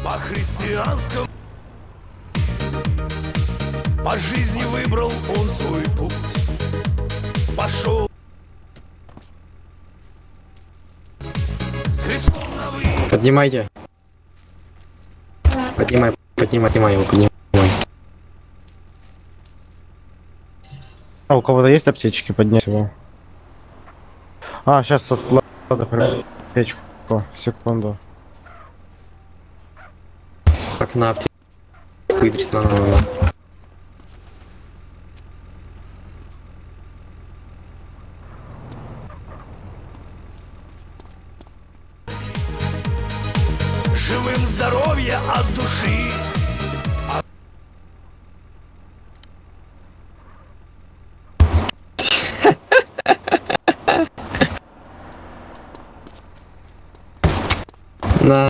По христианскому, по жизни выбрал он свой путь. Пошел с Христом на вы. Поднимайте. Поднимай его, поднимай. А у кого-то есть аптечки? Поднять его. А, сейчас со склада аптечку. Секунду. Так, на аптеку выдрись на новую. Живым здоровья от души. На